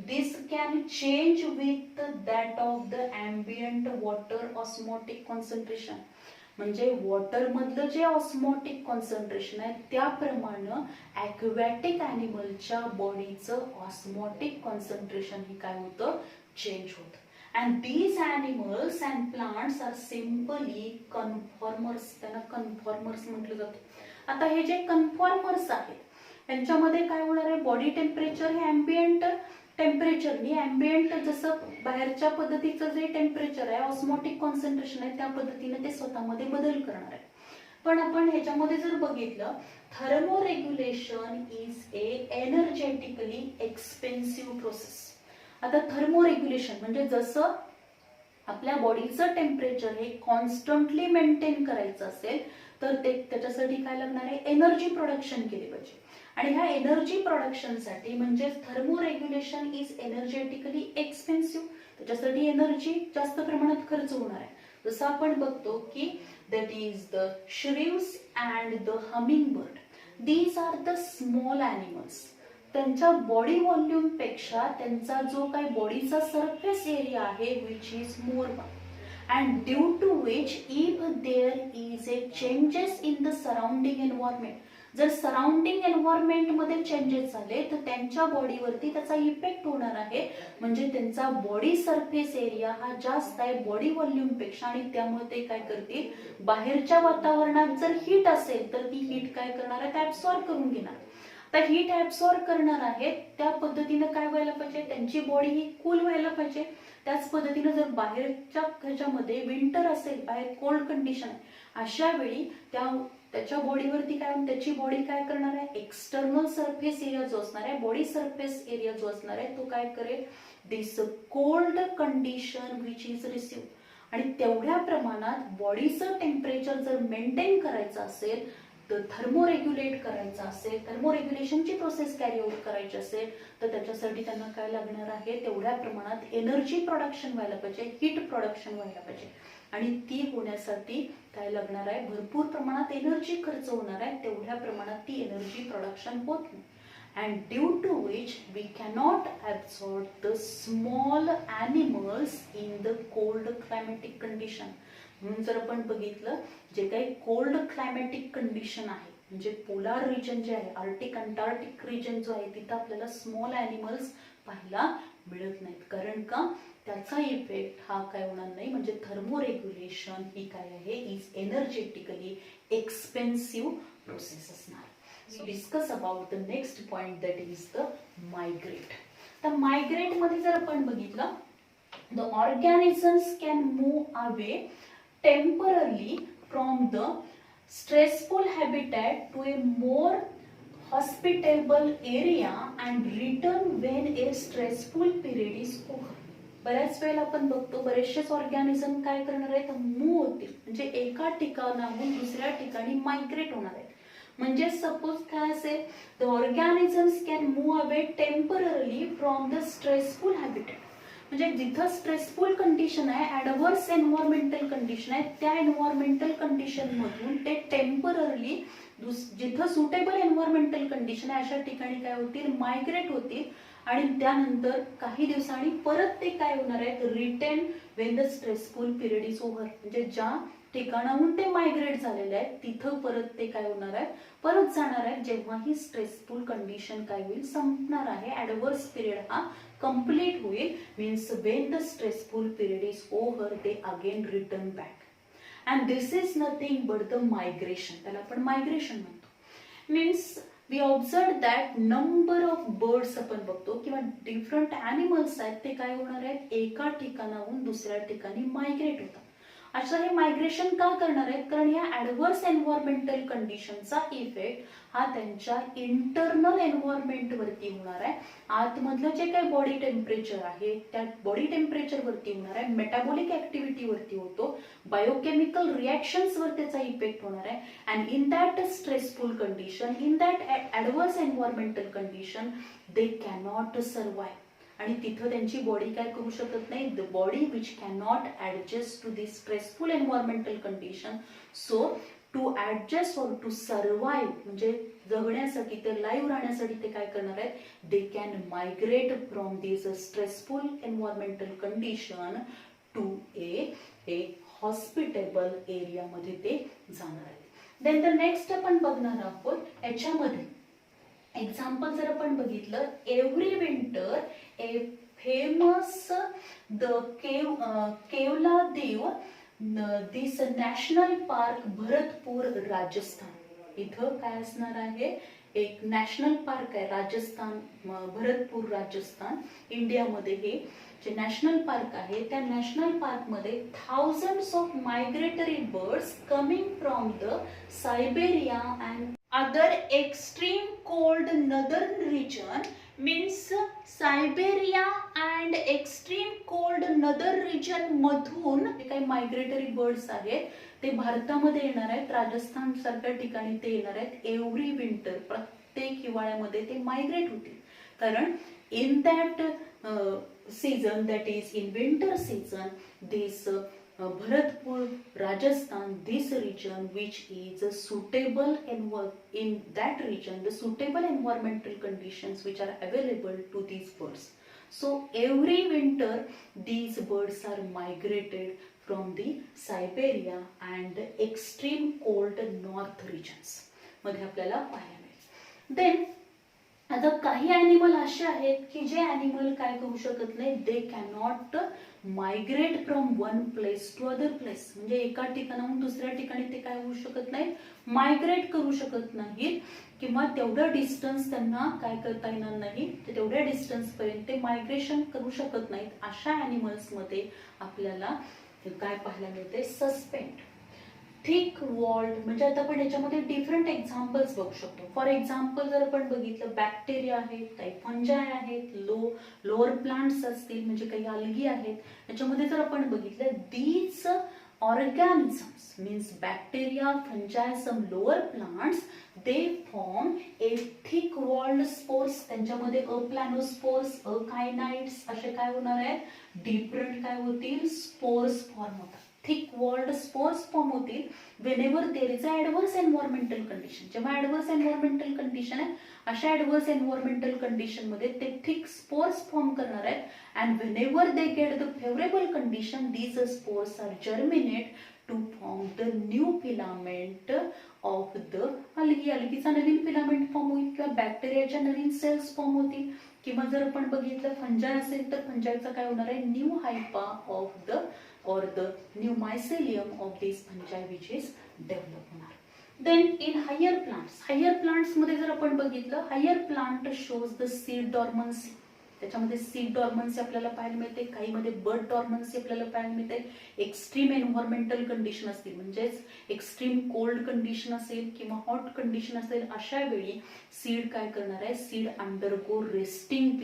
this can change with that of the ambient water osmotic concentration. म्हणजे वॉटर मधलं जे ऑस्मोटिक कॉन्सन्ट्रेशन आहे त्याप्रमाणे ॲक्वॅटिक ॲनिमलच्या बॉडीचं ऑस्मोटिक कॉन्सन्ट्रेशन हे काय होतं, चेंज होतं. And these animals and plants are simply conformers. त्यांना कन्फॉर्मर्स म्हटलं जातं. आता हे जे कन्फॉर्मर्स आहेत त्यांच्यामध्ये काय होणार आहे, बॉडी टेम्परेचर हे ॲम्बियंट टेम्परेचरनी, ॲम्बियंट जसं बाहेरच्या पद्धतीचं जे टेम्परेचर आहे, ऑस्मोटिक कॉन्सन्ट्रेशन आहे त्या पद्धतीने ते स्वतःमध्ये बदल करणार आहे. पण आपण ह्याच्यामध्ये जर बघितलं, thermoregulation is a energetically expensive process. आता थर्मोरेग्युलेशन म्हणजे जसं आपल्या बॉडीचं टेम्परेचर हे कॉन्स्टंटली मेंटेन करायचं असेल तर ते त्याच्यासाठी काय लागणार आहे, एनर्जी प्रोडक्शन केली पाहिजे. आणि ह्या एनर्जी प्रोडक्शन साठी म्हणजे थर्मोरेग्युलेशन इज एनर्जेटिकली एक्सपेन्सिव्ह, त्याच्यासाठी एनर्जी जास्त प्रमाणात खर्च होणार आहे. जसं आपण बघतो की that is the shrews and the humming bird, these are the small animals. त्यांच्या बॉडी व्हॉल्यूम पेक्षा त्यांचा जो काही बॉडीचा सरफेस एरिया आहे which is more, and due to which if there is a changes in the surrounding environment, जर surrounding environment मध्ये changes झाले तर त्यांच्या बॉडीवरती त्याचा इफेक्ट होणार आहे. म्हणजे त्यांचा बॉडी सरफेस एरिया हा जास्त आहे बॉडी व्हॉल्यूम पेक्षा आणि त्यामुळे ते काय करतील, बाहेरच्या वातावरणात जर हीट असेल तर ती हीट काय करणार आहे, ते ऍब्सॉर्ब करून घेणार. तर हीट ऍब्सॉर्ब करणार आहेत त्या पद्धतीने काय व्हायला पाहिजे, त्यांची बॉडी ही कूल व्हायला पाहिजे. त्याच पद्धतीने जर बाहेरच्या ह्याच्यामध्ये विंटर असेल, बाहेर कोल्ड कंडिशन आहे, अशा वेळी त्याच्या बॉडीवरती काय, त्याची बॉडी काय करणार आहे, एक्सटर्नल सरफेस एरिया जो असणार आहे, बॉडी सरफेस एरिया जो असणार आहे तो काय करेल, this cold condition which is receive. आणि तेवढ्या प्रमाणात बॉडीचं टेम्परेचर जर मेंटेन करायचं असेल तर थर्मोरेग्युलेट करायचं असेल, थर्मोरेग्युलेशनची प्रोसेस कॅरी आउट करायची असेल तर त्याच्यासाठी त्यांना काय लागणार आहे, तेवढ्या प्रमाणात एनर्जी प्रोडक्शन व्हायला पाहिजे, हीट प्रोडक्शन व्हायला पाहिजे. आणि ती होण्यासाठी काय लागणार आहे, भरपूर प्रमाणात एनर्जी खर्च होणार आहे, तेवढ्या प्रमाणात ती एनर्जी प्रोडक्शन होत नाही. And due to which we cannot absorb the small animals in the cold climatic condition. म्हणून जर आपण बघितलं जे काही कोल्ड क्लायमॅटिक कंडिशन आहे म्हणजे पोलार रिजन जे आहे, आर्टिक अंटार्क्टिक रिजन जो आहे, तिथं आपल्याला स्मॉल ॲनिमल्स पाहायला मिळत नाहीत. कारण का, त्याचा इफेक्ट हा काय होणार नाही, म्हणजे थर्मोरेग्युलेशन ही काय आहे, इज एनर्जेटिकली एक्सपेन्सिव्ह प्रोसेस असणार. We discuss about the next point, that is the migrate. The migrate मध्ये जर आपण बघितलं, the organisms can move away temporarily from the stressful habitat to a more hospitable area and return when a stressful period is over. बऱ्याच वेळेला आपण बघतो बरेचसेच organism काय करणार आहेत, मूव्ह होतील, म्हणजे एका ठिकाणाहून दुसऱ्या ठिकाणी मायग्रेट होणार आहेत. म्हणजे सपोज काय असेल, the organisms can move away temporarily from the stressful habitat. म्हणजे जिथं स्ट्रेसफुल कंडिशन आहे, ॲडव्हर्स एन्व्हायरमेंटल कंडिशन आहे, त्या एन्व्हायरमेंटल कंडिशन मधून ते टेम्पररली जिथं सुटेबल एन्व्हायरमेंटल कंडिशन आहे अशा ठिकाणी काय होतील, मायग्रेट होतील. आणि त्यानंतर काही दिवसांनी परत ते काय होणार आहेत, return Wien the stressful period is over. म्हणजे ज्या ठिकाणाहून ते मायग्रेट झालेले आहेत तिथं परत ते काय होणार आहे, परत जाणार आहे, जेव्हा ही स्ट्रेसफुल कंडिशन काय होईल, संपणार आहे, ॲडव्हर्स पिरियड हा कंप्लीट होईल. Means when the stressful period is over they again return back. And this is nothing but the migration. त्याला आपण मायग्रेशन म्हणतो. Means we observe that number of birds आपण बघतो किंवा डिफरंट ॲनिमल्स आहेत ते काय होणार आहेत, एका ठिकाणाहून दुसऱ्या ठिकाणी मायग्रेट होतात. असं हे मायग्रेशन का करणार आहेत, कारण या ॲडव्हर्स एन्व्हायरमेंटल कंडिशनचा इफेक्ट हा त्यांच्या इंटरनल एन्व्हायरमेंट वरती होणार आहे. आतमधलं जे काही बॉडी टेम्परेचर आहे त्या बॉडी टेम्परेचर वरती होणार आहे, मेटाबॉलिक ऍक्टिव्हिटी वरती होतो, बायोकेमिकल रिॲक्शन्स वर त्याचा इफेक्ट होणार आहे. And in that stressful condition, in that adverse environmental condition they cannot survive. आणि तिथं त्यांची बॉडी काय करू शकत नाही, the body which cannot adjust to this stressful environmental condition. So to adjust or to survive म्हणजे जगण्यासाठी, ते लाईव्ह राहण्यासाठी ते काय करणार आहेत, they can migrate from this stressful environmental condition to a hospitable एरियामध्ये ते जाणार आहेत. देन द नेक्स्ट आपण बघणार आहोत याच्यामध्ये एक्झाम्पल जर आपण बघितलं, every winter a famous the Keoladeo this national park Bharatpur Rajasthan. इथं काय असणार आहे, एक नॅशनल पार्क आहे राजस्थान, भरतपूर राजस्थान इंडियामध्ये. हे जे नॅशनल पार्क आहे त्या नॅशनल पार्क मध्ये thousands of migratory birds coming from the Siberia and other extreme cold northern region. Means Siberia and extreme cold नदर रिजन मधून जे काही मायग्रेटरी बर्ड्स आहेत ते भारतामध्ये येणार आहेत, राजस्थान सारख्या ठिकाणी ते येणार आहेत. एव्हरी विंटर प्रत्येक हिवाळ्यामध्ये ते मायग्रेट होतील. कारण in that season, that is in winter season, this Bharatpur, Rajasthan, this region which is suitable in that region, the suitable environmental conditions which are available to these birds. So every winter these birds are migrated from the Siberia and extreme cold north regions मध्ये आपल्याला पाहायला मिळेल. Then आता काही animal असे आहेत की जे ॲनिमल काय करू शकत नाही, they cannot migrate from one place to other place. म्हणजे एका ठिकाणाहून दुसऱ्या ठिकाणी ते काय होऊ शकत नाही, मायग्रेट करू शकत नाहीत किंवा तेवढं डिस्टन्स त्यांना काय करता येणार नाही, तेवढ्या डिस्टन्स पर्यंत ते मायग्रेशन करू शकत नाहीत. अशा ॲनिमल्स मध्ये आपल्याला काय पाहायला मिळते, सस्पेंड थिक वॉल्ड. म्हणजे आता आपण याच्यामध्ये डिफरंट एक्झाम्पल्स बघू शकतो. फॉर एक्झाम्पल जर आपण बघितलं, बॅक्टेरिया आहेत, काही फंजाय आहेत, लोअर प्लांट्स असतील म्हणजे काही अल्गी आहेत. याच्यामध्ये जर आपण बघितलं, these organisms means bacteria, fungi, some lower plants, they form a thick walled spores. त्यांच्यामध्ये अप्लॅनोस्पोर्स, अकायनाइड्स असे काय होणार आहेत, डिफरंट काय होतील, स्पोर्स फॉर्म होतात. थिक वॉल्ड स्पोर्स फॉर्म होतील whenever there is a adverse environmental condition. जेव्हा ऍडव्हर्स एन्व्हायरमेंटल कंडिशन आहे अशा ऍडव्हर्स एन्व्हायरमेंटल कंडिशन मध्ये ते थिक स्पोर्स फॉर्म करणार आहेत. And whenever they get the favourable condition these spores are germinate to form the new filament of the algae. अल्गीचा नवीन filament form होईल किंवा बॅक्टेरियाच्या नवीन सेल्स फॉर्म होतील. किंवा जर आपण बघितलं फंजाय असेल तर फंजायचा काय होणार आहे new hypha of the or the new mycelium of this fungi which is develop होणार. देन इन हायर प्लांट्स मध्ये जर आपण बघितलं higher plant shows the seed dormancy. त्याच्यामध्ये सीड डॉर्मन्सी आपल्याला पाहायला मिळते. काही मध्ये बर्ड डॉर्मन्सी आपल्याला पाहायला मिळते. एक्स्ट्रीम एन्व्हायरमेंटल कंडिशन असतील म्हणजेच एक्स्ट्रीम कोल्ड कंडिशन असेल किंवा हॉट कंडिशन असेल अशा वेळी सीड काय करणार आहे सीड अंडरगो रेस्टिंग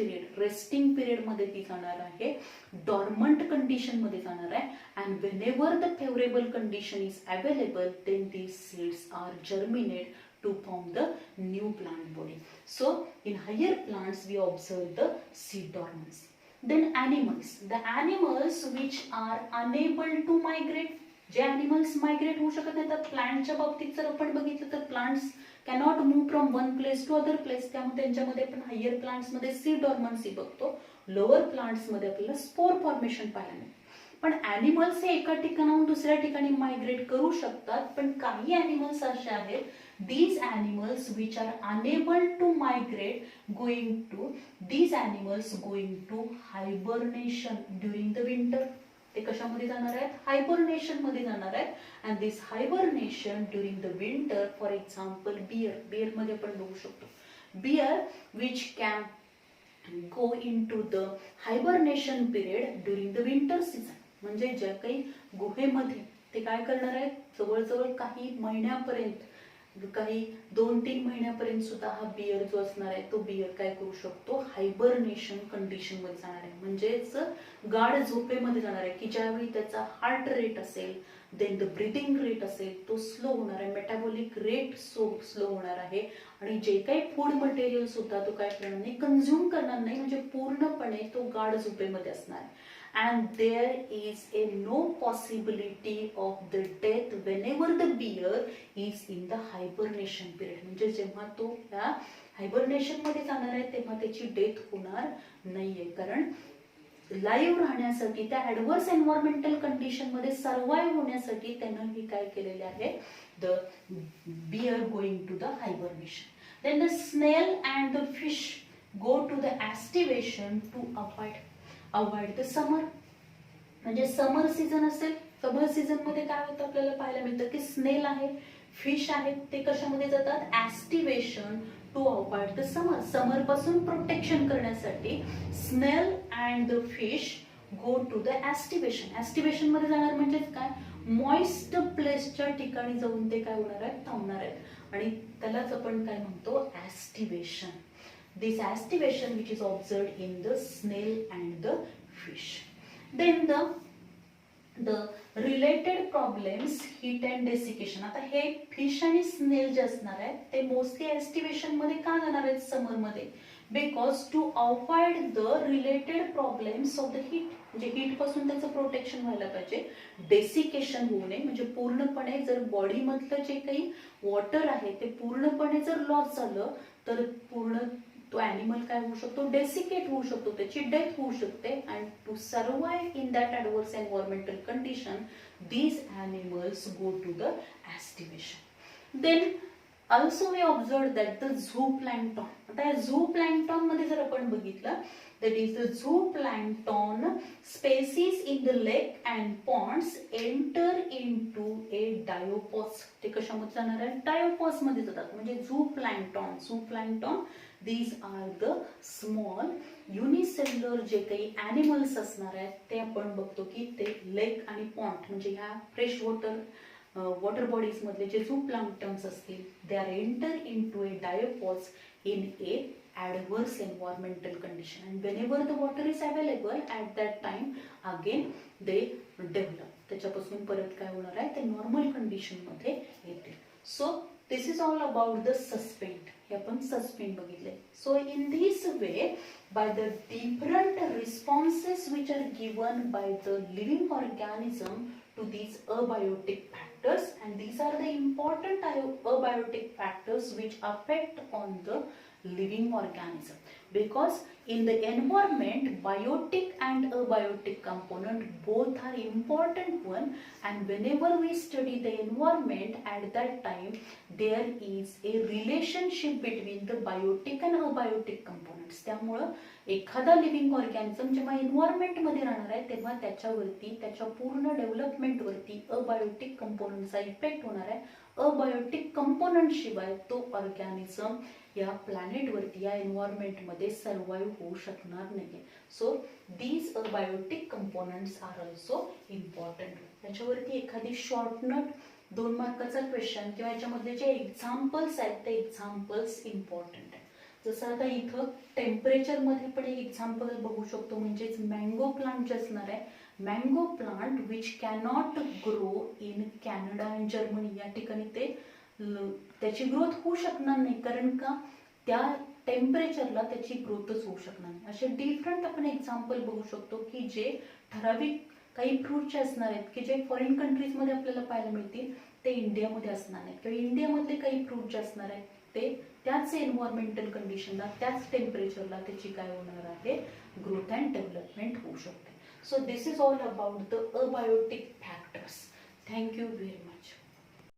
पिरियड मध्ये ती जाणार आहे. डॉर्मंट कंडिशन मध्ये जाणार आहे. And whenever the favourable condition is available then these seeds are germinate to form the new plant body. So in higher plants we observe the seed dormancy. Then animals, the animals which are unable to migrate, जे animals migrate होऊ शकत नाही तर प्लांटच्या बाबतीत जर आपण बघितलं तर plants cannot move from one place to other place. त्यामुळे त्यांच्यामध्ये आपण हायर प्लांट्स मध्ये सीड डॉर्मन्सी बघतो. लोअर प्लांट्स मध्ये आपल्याला स्पोर फॉर्मेशन पाहायला मिळते. पण ॲनिमल्स हे एका ठिकाणाहून दुसऱ्या ठिकाणी मायग्रेट करू शकतात. पण काही ॲनिमल्स असे आहेत these animals which are unable to migrate these animals going to hibernation during the winter. ते कशामध्ये जाणार आहेत हायबरनेशन मध्ये जाणार आहेत. And this hibernation during the winter for example bear मध्ये आपण बघू शकतो bear which can go in to the hibernation period during the winter season. म्हणजे ज्या काही गुहेमध्ये ते काय करणार आहेत जवळजवळ काही महिन्यापर्यंत काही 2-3 महिन्यापर्यंत सुद्धा हा बियर जो असणार आहे तो बियर काय करू शकतो हायबरनेशन कंडिशन मध्ये जाणार आहे. म्हणजेच गाढ झोपेमध्ये जाणार आहे की ज्यावेळी त्याचा हार्ट रेट असेल देन द ब्रीदिंग रेट असेल तो स्लो होणार आहे. मेटाबॉलिक रेट स्लो होणार आहे. आणि जे काही फूड मटेरियल सुद्धा तो काय करणार नाही कन्झ्युम करणार नाही. म्हणजे पूर्णपणे तो गाढ झोपेमध्ये असणार आहे. And there is no possibility of the death whenever the bear is in the hibernation period. म्हणजे जेव्हा तो या हायबरनेशन मध्ये जाणार आहे तेव्हा त्याची डेथ होणार नाहीये. कारण लाईव्ह राहण्यासाठी त्या ऍडव्हर्स एन्व्हायरमेंटल कंडिशन मध्ये सर्वाइव्ह होण्यासाठी त्यानं हे काय केलेले आहे the bear going to the hibernation. Then the snail and the fish go to the aestivation to avoid the summer. म्हणजे समर सीझन असेल समर सीझन मध्ये काय होतं आपल्याला पाहायला मिळतं की स्नेल आहे फिश आहेत ते कशामध्ये जातात aestivation to avoid the summer पासून प्रोटेक्शन करण्यासाठी snail and the fish go to the aestivation मध्ये जाणार. म्हणजेच काय मॉइस्ट प्लेसच्या ठिकाणी जाऊन ते काय होणार आहेत थांबणार आहेत. आणि त्यालाच आपण काय म्हणतो ऍस्टिवेशन. This activation which is observed in the snail and the fish. Then the related problems heat and desiccation. आता हे फिश आणि स्नेल जे असणार आहेत ते मोस्टली एस्टिवेशन मध्ये का जाणार आहेत समर मध्ये because to avoid the related problems of the heat. म्हणजे हीट पासून त्याचं प्रोटेक्शन व्हायला पाहिजे. डेसिकेशन होऊ नये म्हणजे पूर्णपणे जर बॉडी मधलं जे काही वॉटर आहे ते पूर्णपणे जर लॉस झालं तर पूर्ण तो ॲनिमल काय होऊ शकतो डेसिकेट होऊ शकतो त्याची डेथ होऊ शकते. And to survive in that adverse environmental condition these animals go to the aestivation. Then also we observe that the zooplankton. आता या झूप्लॅन्क्टॉन मध्ये जर आपण बघितलं that is the zooplankton species in the lake and ponds enter into a diapause. ते कशामध्ये जाणार आहे डायोपॉज मध्ये जातात. म्हणजे झूप्लॅन्क्टॉन these are the small unicellular जे काही ॲनिमल्स असणार आहेत ते आपण बघतो की ते लेक आणि पॉन्ड म्हणजे ह्या फ्रेश वॉटर बॉडीज मधले जे झूप्लॅन्क्टन्स असतील they are enter into a diapause in a adverse environmental condition and whenever the water is available at that time again they develop. त्याच्यापासून परत काय होणार आहे ते नॉर्मल कंडिशन मध्ये येतील. So this is all about the suspend. हे आपण सस्पेंड बघितले. So in this way by the different responses which are given by the living organism to these abiotic factors, and these are the important abiotic factors which affect on the living organism, because in the environment biotic and abiotic component both are important one, and whenever we study the environment at that time there is a relationship between the biotic and abiotic components. त्यामुळं एखादा living organism जेव्हा environment मध्ये राहणार आहे तेव्हा त्याच्यावरती त्याच्या पूर्ण डेव्हलपमेंट वरती अबायोटिक कंपोनंटचा इफेक्ट होणार आहे. अबायोटिक कंपोनंट शिवाय तो ऑर्गॅनिझम या प्लॅनेट वरती या एन्व्हायरमेंट मध्ये सर्वाइव्ह होऊ शकणार नाही. So these abiotic components are also important. त्याच्यावरती एखादी शॉर्ट नोट 2 मार्काचा क्वेश्चन किंवा याच्यामधले जे एक्झाम्पल्स आहेत ते एक्झाम्पल्स इम्पॉर्टंट आहे. जसं आता इथं टेम्परेचर मध्ये पण एक एक्झाम्पल बघू शकतो, म्हणजेच मँगो प्लांट जे असणार आहे, mango plant which cannot grow in Canada and Germany. या ठिकाणी ते त्याची ग्रोथ होऊ शकणार नाही, कारण का त्या टेम्परेचरला त्याची ग्रोथच होऊ शकणार नाही. असे डिफरंट आपण एक्झाम्पल बघू शकतो की जे ठराविक काही फ्रूटचे असणार आहेत की जे फॉरेन कंट्रीज मध्ये आपल्याला पाहायला मिळतील, ते इंडियामध्ये असणार नाहीत, किंवा इंडियामधले काही फ्रूट जे असणार आहेत ते त्याच एन्व्हायरमेंटल कंडिशनला त्याच टेम्परेचरला त्याची काय होणार आहे, ग्रोथ अँड डेव्हलपमेंट होऊ शकते. So this is all about the abiotic factors. Thank you very much.